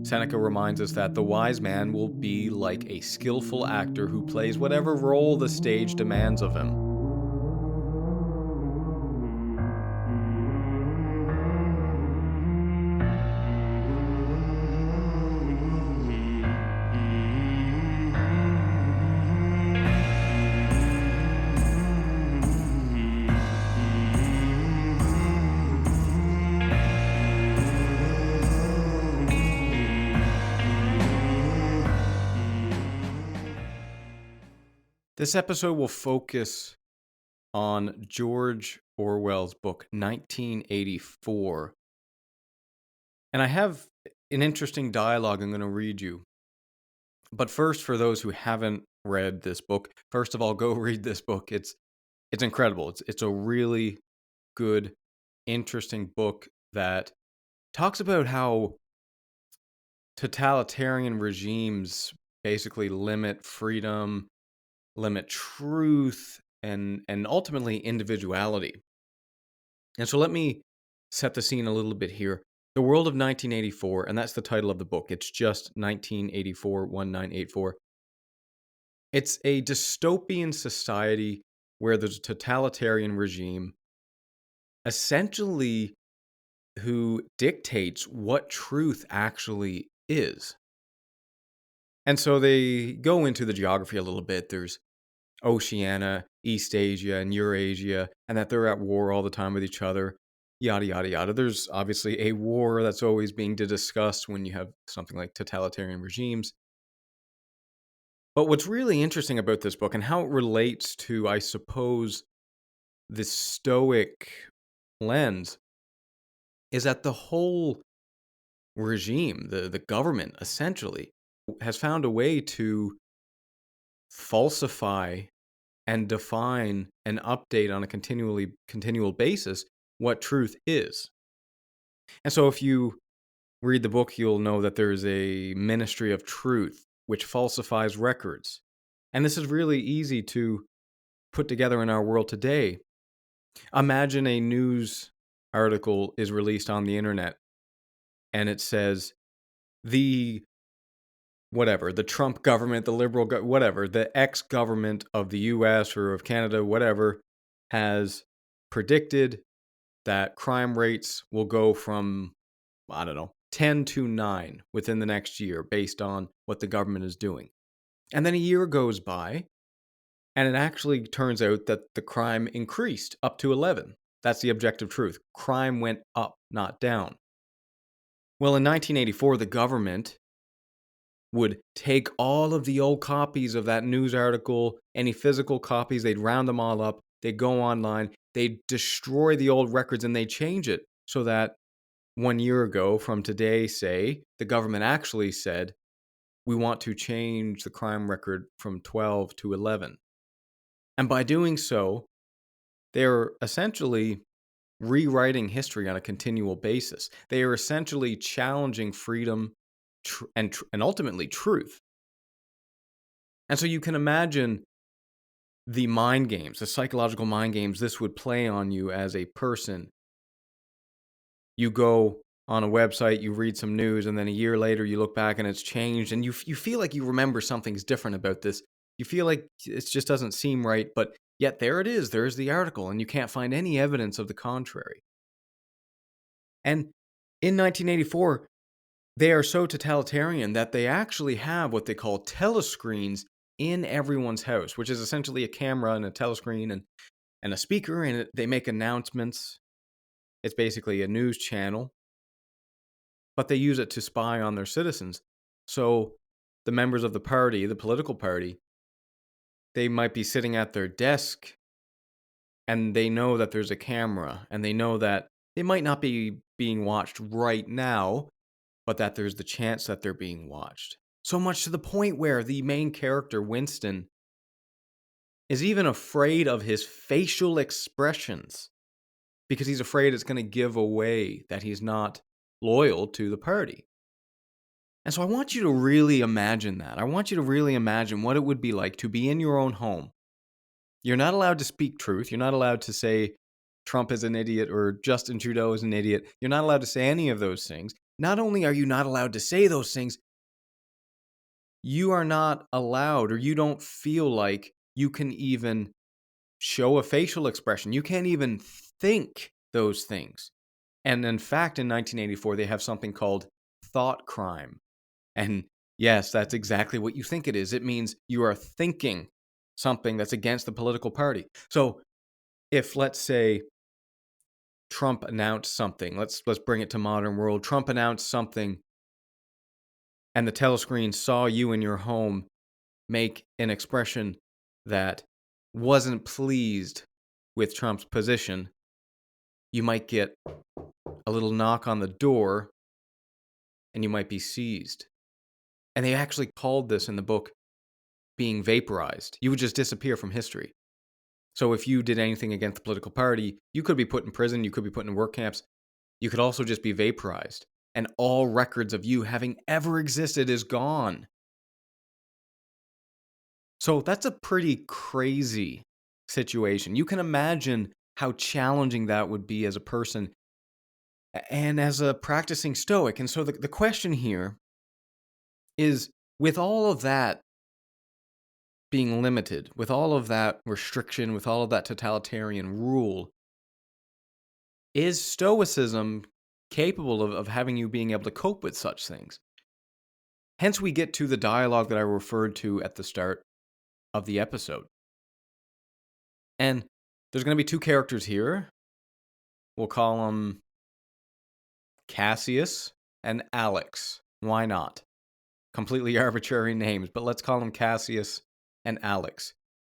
Seneca reminds us that the wise man will be like a skillful actor who plays whatever role the stage demands of him. This episode will focus on George Orwell's book 1984. And I have an interesting dialogue I'm going to read you. But first, for those who haven't read this book, first of all, go read this book. It's incredible. It's a really good, interesting book that talks about how totalitarian regimes basically limit freedom, limit truth, and ultimately individuality. And so let me set the scene a little bit here. The World of 1984, and that's the title of the book. It's just 1984, 1984. It's a dystopian society where there's a totalitarian regime essentially who dictates what truth actually is. And so they go into the geography a little bit. There's Oceania, East Asia, and Eurasia, and that they're at war all the time with each other, yada, yada, yada. There's obviously a war that's always being discussed when you have something like totalitarian regimes. But what's really interesting about this book and how it relates to, I suppose, the Stoic lens is that the whole regime, the government, essentially, has found a way to falsify and define and update on a continual basis what truth is. And so if you read the book, you'll know that there's a ministry of truth which falsifies records. And this is really easy to put together in our world today. Imagine a news article is released on the internet and it says the Trump government, the liberal, the ex-government of the US or of Canada, whatever, has predicted that crime rates will go from, 10 to 9 within the next year based on what the government is doing. And then a year goes by, and it actually turns out that the crime increased up to 11. That's the objective truth. Crime went up, not down. Well, in 1984, the government would take all of the old copies of that news article, any physical copies, they'd round them all up, they'd go online, they'd destroy the old records, and they'd change it so that 1 year ago from today, say, the government actually said, we want to change the crime record from 12 to 11. And by doing so, they're essentially rewriting history on a continual basis. They are essentially challenging freedom and ultimately truth. And so you can imagine the mind games, the psychological mind games this would play on you as a person. You go on a website, you read some news, and then a year later you look back and it's changed, and you feel like you remember something's different about this. You feel like it just doesn't seem right, but yet there it is. There's the article, and you can't find any evidence of the contrary. And in 1984, they are so totalitarian that they actually have what they call telescreens in everyone's house, which is essentially a camera and a telescreen and a speaker, and they make announcements. It's basically a news channel, but they use it to spy on their citizens. So the members of the party, the political party, they might be sitting at their desk and they know that there's a camera and they know that they might not be being watched right now, but that there's the chance that they're being watched. So much to the point where the main character, Winston, is even afraid of his facial expressions because he's afraid it's going to give away that he's not loyal to the party. And so I want you to really imagine that. I want you to really imagine what it would be like to be in your own home. You're not allowed to speak truth. You're not allowed to say Trump is an idiot or Justin Trudeau is an idiot. You're not allowed to say any of those things. not only are you not allowed to say those things, you are not allowed, or you don't feel like you can even show a facial expression. You can't even think those things. And in fact, in 1984, they have something called thought crime. And yes, that's exactly what you think it is. It means you are thinking something that's against the political party. So if, let's say, Trump announced something, let's bring it to modern world. Trump announced something and the telescreen saw you in your home make an expression that wasn't pleased with Trump's position, you might get a little knock on the door and you might be seized. And they actually called this in the book being vaporized. You would just disappear from history. So if you did anything against the political party, you could be put in prison, you could be put in work camps. You could also just be vaporized. And all records of you having ever existed is gone. So that's a pretty crazy situation. You can imagine how challenging that would be as a person and as a practicing Stoic. And so the question here is, with all of that being limited, with all of that restriction, with all of that totalitarian rule, is Stoicism capable of having you being able to cope with such things? Hence, we get to the dialogue that I referred to at the start of the episode. And there's going to be two characters here. We'll call them Cassius and Alex. Why not? Completely arbitrary names, but let's call them Cassius and Alex.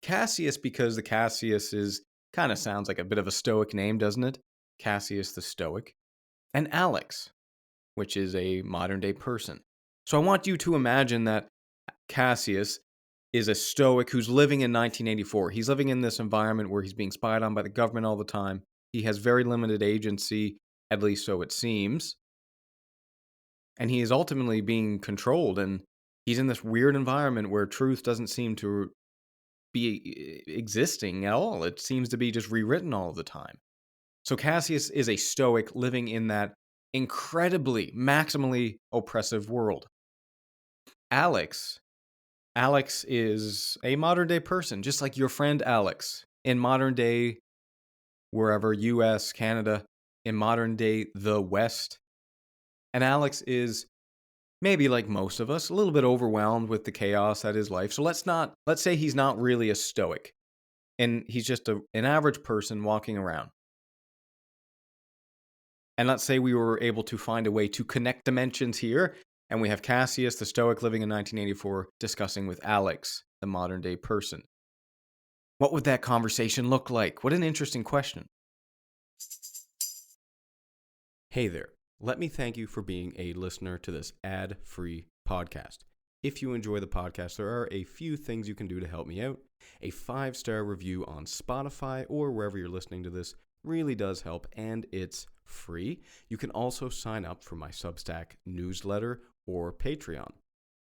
Cassius, because the Cassius is kind of sounds like a bit of a Stoic name, doesn't it? Cassius the Stoic. And Alex, which is a modern day person. So I want you to imagine that Cassius is a Stoic who's living in 1984. He's living in this environment where he's being spied on by the government all the time. He has very limited agency, at least so it seems. And he is ultimately being controlled, and he's in this weird environment where truth doesn't seem to be existing at all. It seems to be just rewritten all the time. So Cassius is a Stoic living in that incredibly, maximally oppressive world. Alex is a modern day person, just like your friend Alex. In modern day, wherever, US, Canada, in modern day, the West. And Alex is maybe like most of us, a little bit overwhelmed with the chaos that is life. So let's say he's not really a Stoic, and he's just an average person walking around. And let's say we were able to find a way to connect dimensions here, and we have Cassius, the Stoic living in 1984, discussing with Alex, the modern day person. What would that conversation look like? What an interesting question. Hey there. Let me thank you for being a listener to this ad-free podcast. If you enjoy the podcast, there are a few things you can do to help me out. A 5-star review on Spotify or wherever you're listening to this really does help, and it's free. You can also sign up for my Substack newsletter or Patreon.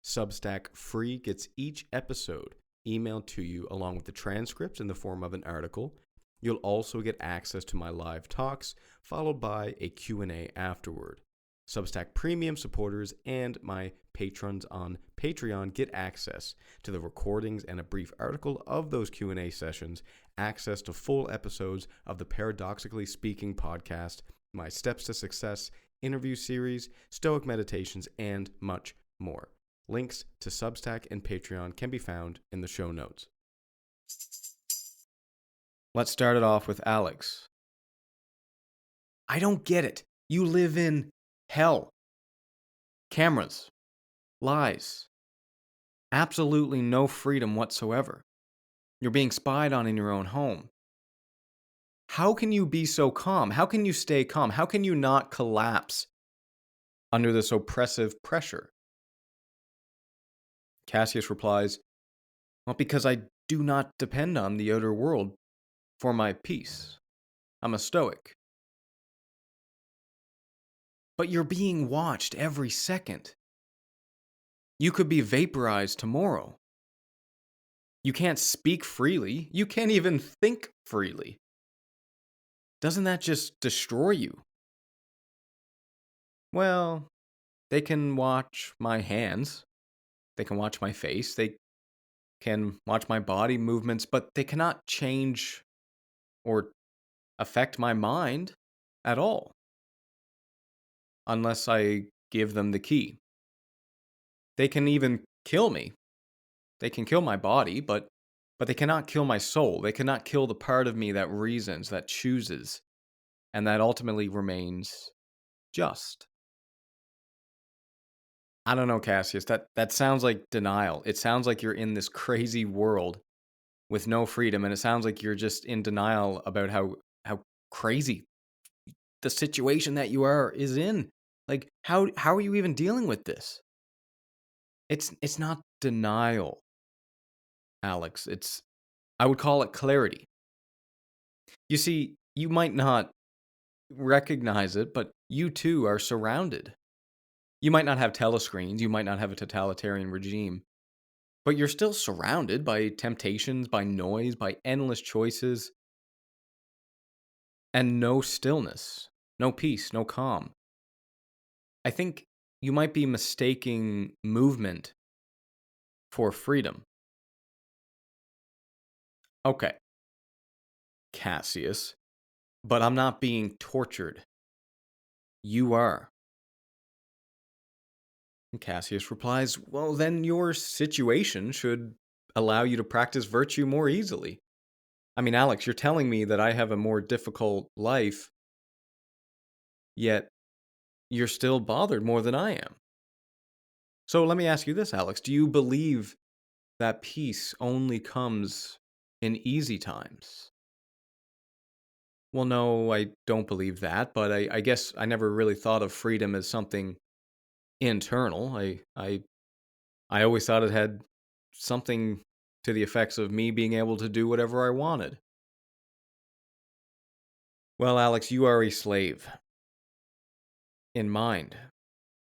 Substack free gets each episode emailed to you along with the transcripts in the form of an article. You'll also get access to my live talks, followed by a Q&A afterward. Substack Premium supporters and my patrons on Patreon get access to the recordings and a brief article of those Q&A sessions, access to full episodes of the Paradoxically Speaking podcast, my Steps to Success interview series, Stoic meditations, and much more. Links to Substack and Patreon can be found in the show notes. Let's start it off with Alex. I don't get it. You live in hell. Cameras. Lies. Absolutely no freedom whatsoever. You're being spied on in your own home. How can you be so calm? How can you stay calm? How can you not collapse under this oppressive pressure? Cassius replies, well, because I do not depend on the outer world for my peace. I'm a Stoic. But you're being watched every second. You could be vaporized tomorrow. You can't speak freely. You can't even think freely. Doesn't that just destroy you? Well, They can watch my hands, they can watch my face, they can watch my body movements, but they cannot change or affect my mind at all unless I give them the key. They can even kill me. They can kill my body, but they cannot kill my soul. They cannot kill the part of me that reasons, that chooses, and that ultimately remains just. I don't know, Cassius. That sounds like denial. It sounds like you're in this crazy world with no freedom, and it sounds like you're just in denial about how crazy the situation that you is in. Like how are you even dealing with this? It's not denial, Alex. It's I would call it clarity. You see, you might not recognize it, but you too are surrounded. You might not have telescreens, you might not have a totalitarian regime, but you're still surrounded by temptations, by noise, by endless choices, and no stillness, no peace, no calm. I think you might be mistaking movement for freedom. Okay, Cassius, but I'm not being tortured. You are. And Cassius replies, well, then your situation should allow you to practice virtue more easily. I mean, Alex, you're telling me that I have a more difficult life, yet you're still bothered more than I am. So let me ask you this, Alex. Do you believe that peace only comes in easy times? Well, no, I don't believe that, but I guess I never really thought of freedom as something internal. I always thought it had something to the effects of me being able to do whatever I wanted. Well, Alex, you are a slave in mind.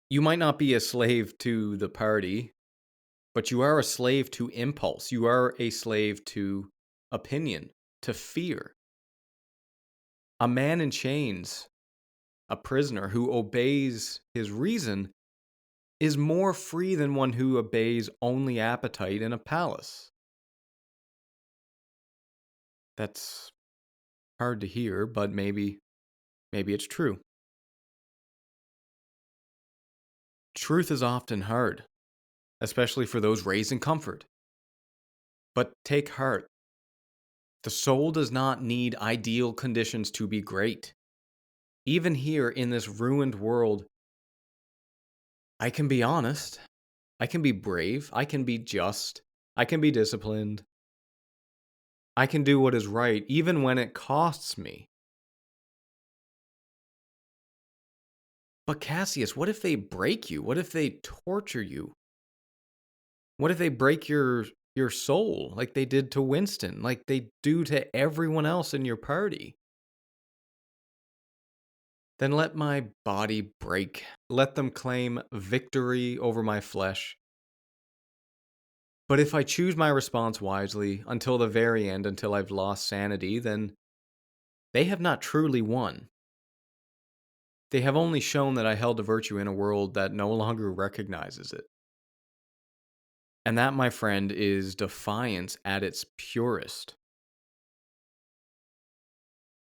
You might not be a slave to the party, but you are a slave to impulse. You are a slave to opinion, to fear. A man in chains, a prisoner who obeys his reason, is more free than one who obeys only appetite in a palace. That's hard to hear, but maybe it's true. Truth is often hard, especially for those raised in comfort. But take heart. The soul does not need ideal conditions to be great. Even here in this ruined world, I can be honest. I can be brave. I can be just. I can be disciplined. I can do what is right, even when it costs me. But Cassius, what if they break you? What if they torture you? What if they break your soul like they did to Winston, like they do to everyone else in your party? Then let my body break. Let them claim victory over my flesh. But if I choose my response wisely until the very end, until I've lost sanity, then they have not truly won. They have only shown that I held a virtue in a world that no longer recognizes it. And that, my friend, is defiance at its purest.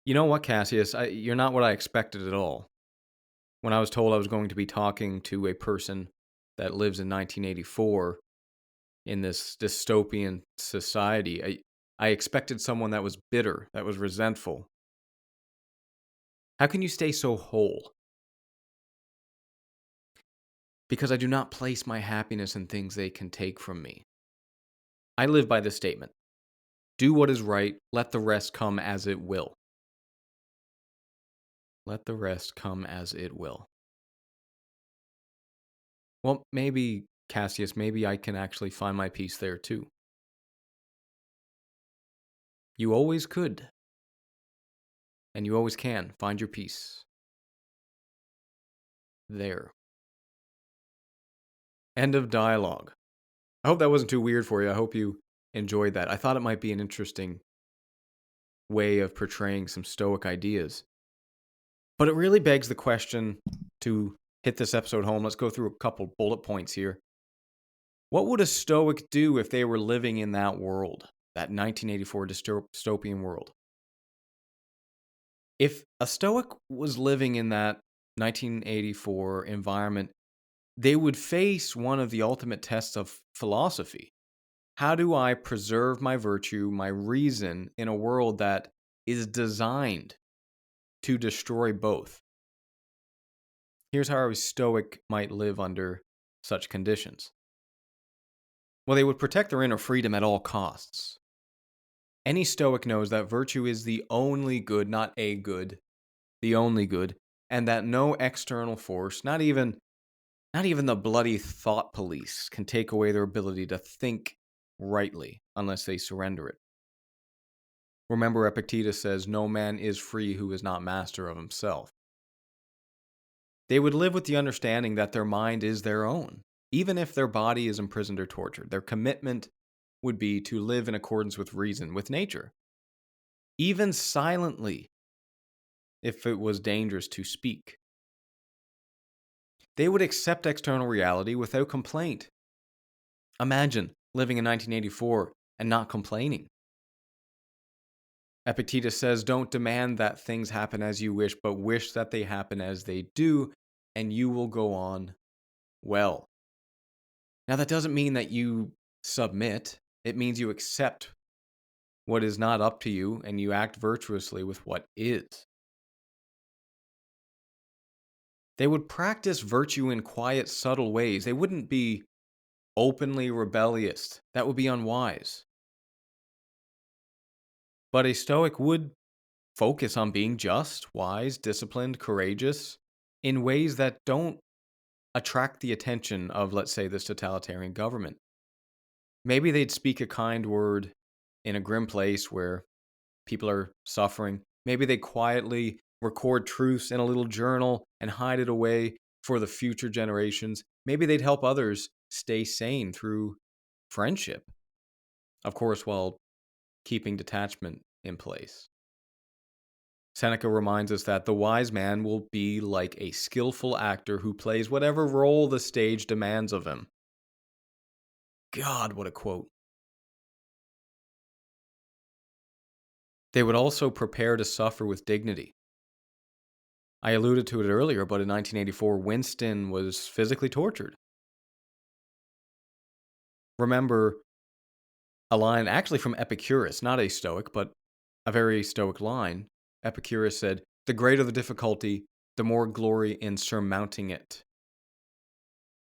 You know what, Cassius? You're not what I expected at all. When I was told I was going to be talking to a person that lives in 1984 in this dystopian society, I expected someone that was bitter, that was resentful. How can you stay so whole? Because I do not place my happiness in things they can take from me. I live by this statement: do what is right, let the rest come as it will. Let the rest come as it will. Well, maybe, Cassius, maybe I can actually find my peace there too. You always could, and you always can find your peace there. End of dialogue. I hope that wasn't too weird for you. I hope you enjoyed that. I thought it might be an interesting way of portraying some Stoic ideas. But it really begs the question to hit this episode home, let's go through a couple bullet points here. What would a Stoic do if they were living in that world, that 1984 dystopian world? If a Stoic was living in that 1984 environment, they would face one of the ultimate tests of philosophy. How do I preserve my virtue, my reason, in a world that is designed to destroy both? Here's how a Stoic might live under such conditions. Well, they would protect their inner freedom at all costs. Any Stoic knows that virtue is the only good, not a good, the only good, and that no external force, not even the bloody thought police, can take away their ability to think rightly unless they surrender it. Remember, Epictetus says, "No man is free who is not master of himself." They would live with the understanding that their mind is their own, even if their body is imprisoned or tortured. Their commitment would be to live in accordance with reason, with nature, even silently if it was dangerous to speak. They would accept external reality without complaint. Imagine living in 1984 and not complaining. Epictetus says, "Don't demand that things happen as you wish, but wish that they happen as they do, and you will go on well." Now, that doesn't mean that you submit. It means you accept what is not up to you and you act virtuously with what is. They would practice virtue in quiet, subtle ways. They wouldn't be openly rebellious. That would be unwise. But a Stoic would focus on being just, wise, disciplined, courageous in ways that don't attract the attention of, let's say, this totalitarian government. Maybe they'd speak a kind word in a grim place where people are suffering. Maybe they quietly record truths in a little journal and hide it away for the future generations. Maybe they'd help others stay sane through friendship, of course, while keeping detachment in place. Seneca reminds us that the wise man will be like a skillful actor who plays whatever role the stage demands of him. God, what a quote. They would also prepare to suffer with dignity. I alluded to it earlier, but in 1984, Winston was physically tortured. Remember a line actually from Epicurus, not a Stoic, but a very Stoic line. Epicurus said, "The greater the difficulty, the more glory in surmounting it."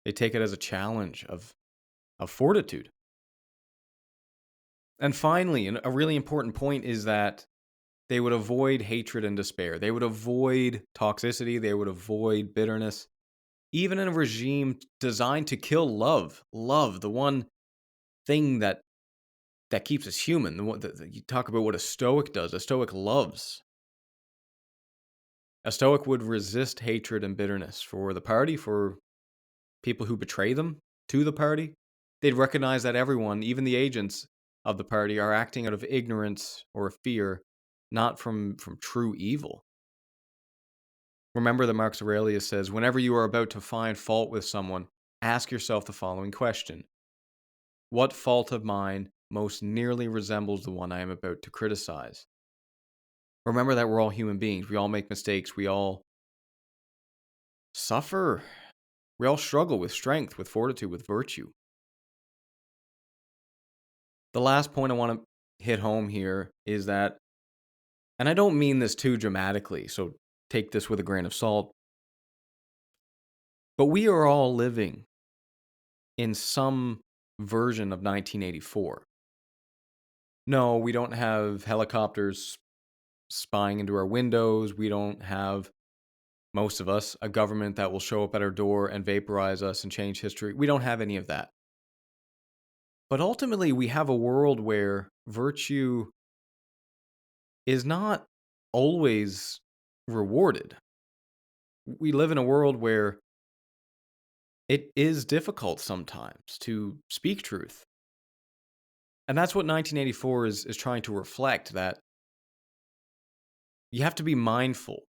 They take it as a challenge of fortitude. And finally, a really important point is that they would avoid hatred and despair. They would avoid toxicity. They would avoid bitterness. Even in a regime designed to kill love, the one thing that keeps us human. The one that you talk about what a Stoic does. A Stoic loves. A Stoic would resist hatred and bitterness for the party, for people who betray them to the party. They'd recognize that everyone, even the agents of the party, are acting out of ignorance or fear, not from true evil. Remember that Marcus Aurelius says, "Whenever you are about to find fault with someone, ask yourself the following question: what fault of mine most nearly resembles the one I am about to criticize?" Remember that we're all human beings. We all make mistakes. We all suffer. We all struggle with strength, with fortitude, with virtue. The last point I want to hit home here is that, and I don't mean this too dramatically, so take this with a grain of salt, but we are all living in some version of 1984. No, we don't have helicopters spying into our windows. We don't have, most of us, a government that will show up at our door and vaporize us and change history. We don't have any of that. But ultimately, we have a world where virtue is not always rewarded. We live in a world where it is difficult sometimes to speak truth. And that's what 1984 is trying to reflect, that you have to be mindful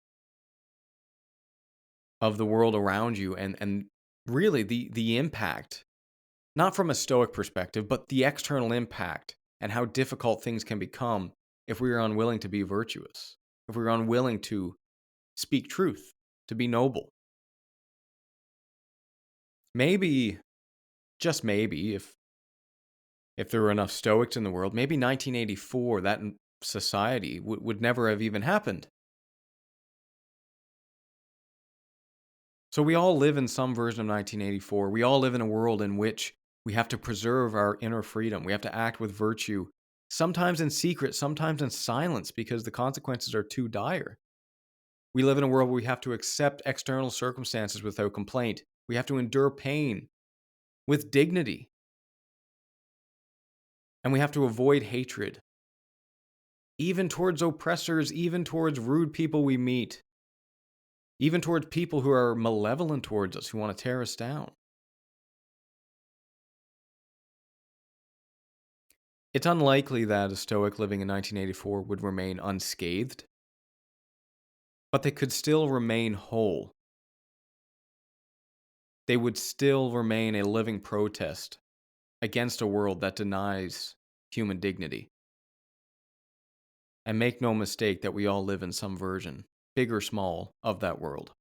of the world around you, and really the impact, not from a Stoic perspective, but the external impact and how difficult things can become if we are unwilling to be virtuous, if we're unwilling to speak truth, to be noble. Maybe, just maybe, if there were enough Stoics in the world, maybe 1984, that society would never have even happened. So we all live in some version of 1984. We all live in a world in which we have to preserve our inner freedom. We have to act with virtue, sometimes in secret, sometimes in silence, because the consequences are too dire. We live in a world where we have to accept external circumstances without complaint. We have to endure pain with dignity. And we have to avoid hatred, even towards oppressors, even towards rude people we meet, even towards people who are malevolent towards us, who want to tear us down. It's unlikely that a Stoic living in 1984 would remain unscathed, but they could still remain whole. They would still remain a living protest against a world that denies human dignity. And make no mistake that we all live in some version, big or small, of that world.